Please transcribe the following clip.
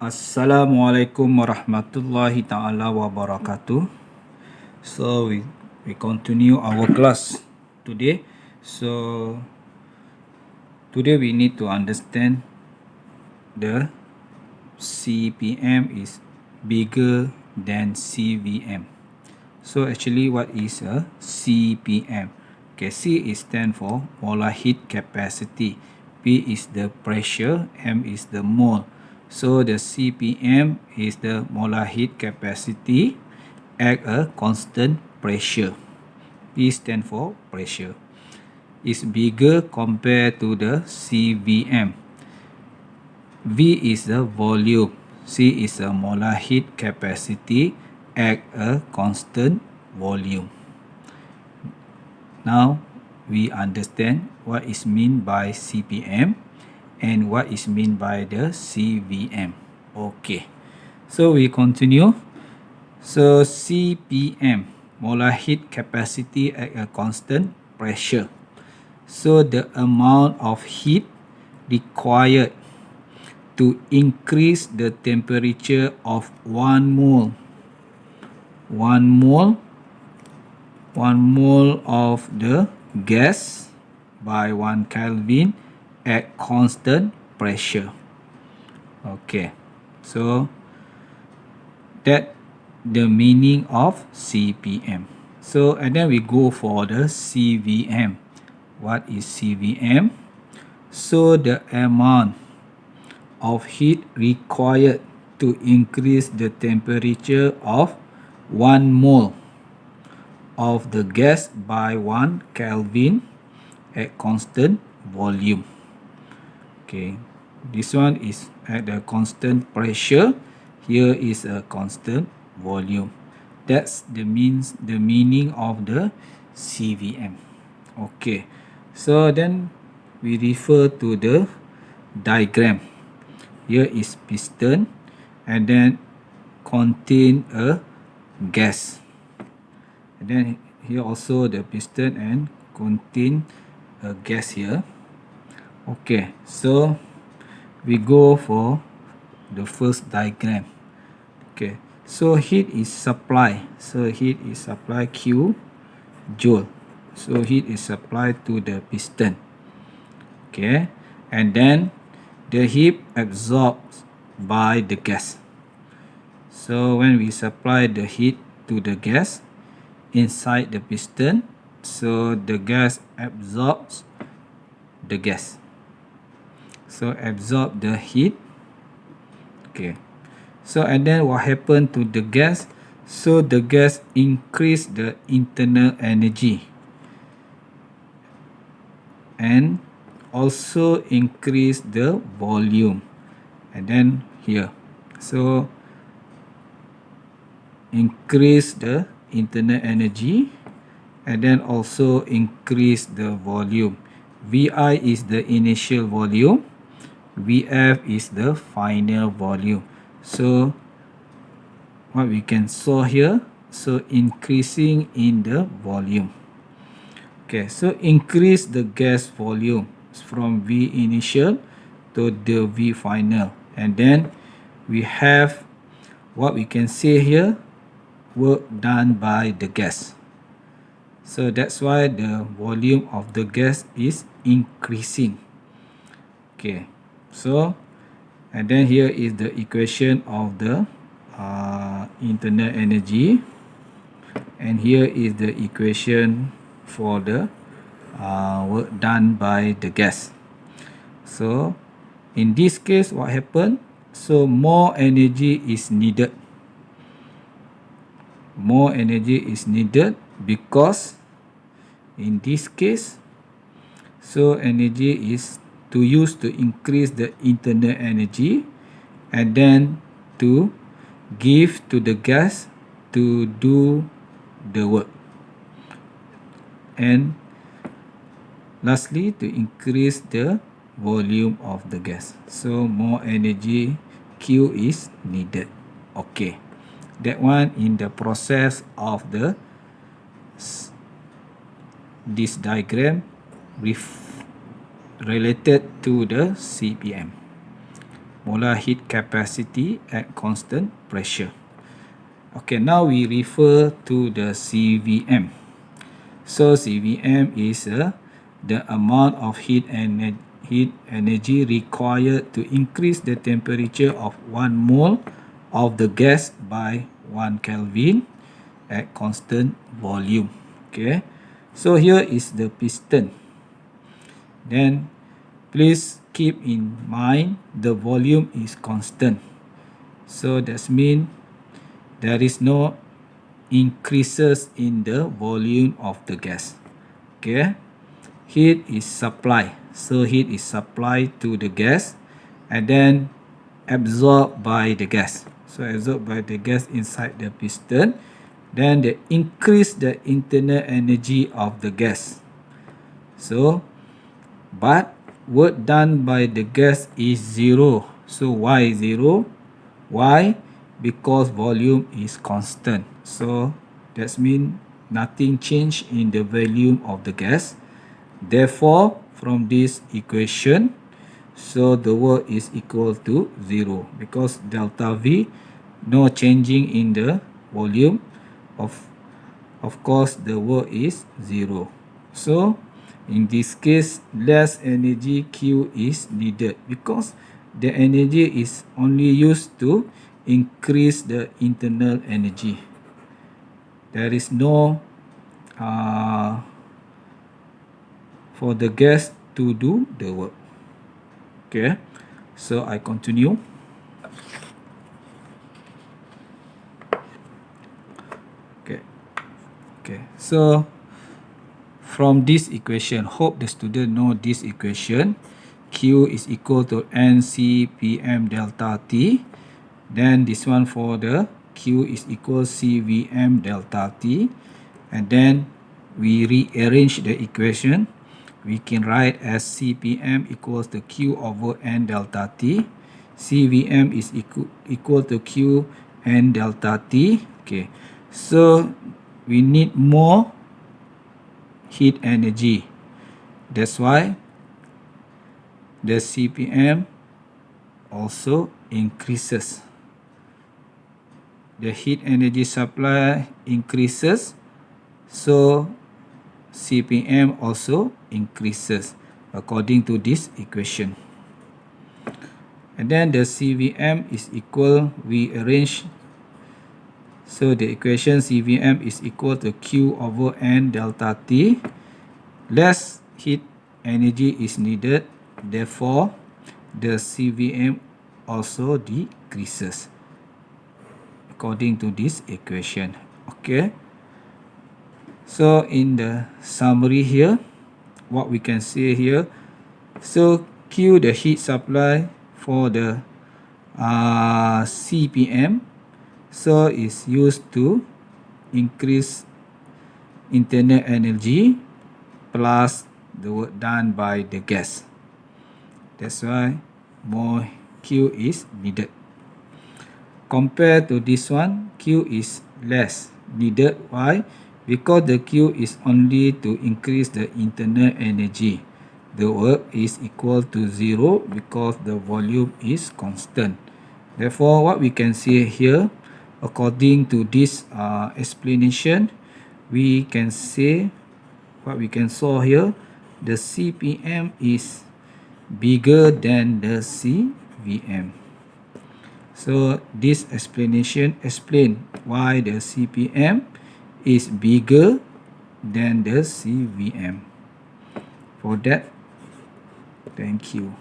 Assalamualaikum warahmatullahi ta'ala wabarakatuh. So we continue our class today. So today we need to understand the CPM is bigger than CVM. So actually what is a CPM? Okay, C is stand for molar heat capacity. P is the pressure, M is the mole. So the CPM is the molar heat capacity at a constant pressure. P stand for pressure. Is bigger compared to the CVM. V is the volume. C is a molar heat capacity at a constant volume. Now we understand what is mean by CPM and what is mean by the CVM. Okay, so we continue. So CPM, molar heat capacity at a constant pressure. So the amount of heat required to increase the temperature of 1 mole of the gas by 1 Kelvin at constant pressure. Okay, so that the meaning of CPM. So and then we go for the CVM. What is CVM? So the amount of heat required to increase the temperature of 1 mole of the gas by 1 Kelvin at constant volume. Okay, this one is at a constant pressure. Here is a constant volume. That's the meaning of the CVM. Okay, so then we refer to the diagram. Here is piston and then contain a gas. And then here also the piston and contain a gas here. Okay, so we go for the first diagram. Okay, so heat is supply. So heat is supply Q joule. So heat is supplied to the piston. Okay, and then the heat absorbed by the gas. So when we supply the heat to the gas inside the piston, so the gas absorbs the gas. So absorb the heat. Okay. So and then what happened to the gas? So the gas increase the internal energy and also increase the volume. And then here, so increase the internal energy and then also increase the volume. Vi is the initial volume, Vf is the final volume. So what we can saw here, so increasing in the volume. Okay, so increase the gas volume from V initial to the V final, and then we have what we can say here, work done by the gas. So that's why the volume of the gas is increasing. Okay, so and then here is the equation of the internal energy, and here is the equation for the work done by the gas. So in this case, what happened? So more energy is needed. More energy is needed because in this case, so energy is to use to increase the internal energy and then to give to the gas to do the work, and lastly to increase the volume of the gas. So more energy Q is needed. Okay, that one in the process of the this diagram related to the CPM. molar heat capacity at constant pressure. Okay, now we refer to the CVM. So CVM is the amount of heat energy required to increase the temperature of 1 mole of the gas by 1 Kelvin at constant volume. Okay, so here is the piston. Then please keep in mind the volume is constant. So that means there is no increases in the volume of the gas. Okay, heat is supplied. So heat is supplied to the gas and then absorbed by the gas. So absorbed by the gas inside the piston. Then they increase the internal energy of the gas. So, but work done by the gas is zero. So why zero? Why? Because volume is constant. So that means nothing changed in the volume of the gas. Therefore, from this equation, so the work is equal to 0 because delta V, no changing in the volume. Of course, the work is 0. So, in this case, less energy Q is needed because the energy is only used to increase the internal energy. There is no for the gas to do the work. Okay, so I continue. Okay, so from this equation, hope the student know this equation. Q is equal to NCPM delta T. Then this one for the Q is equal CVM delta T. And then we rearrange the equation. We can write as CPM equals to Q over N delta T. CVM is equal to Q N delta T. Okay, so we need more heat energy. That's why the CPM also increases. The heat energy supply increases, so CPM also increases according to this equation. And then the CVM is equal, we arrange. So the equation CVM is equal to Q over N delta T. Less heat energy is needed. Therefore, the CVM also decreases according to this equation. Okay. So in the summary here, what we can say here. So Q, the heat supply for the CPM, so is used to increase internal energy plus the work done by the gas. That's why more Q is needed. Compared to this one, Q is less needed. Why? Because the Q is only to increase the internal energy. The work is equal to 0 because the volume is constant. Therefore, what we can see here, according to this explanation, we can say what we can saw here, the CPM is bigger than the CVM. So this explanation explain why the CPM is bigger than the CVM. For that, thank you.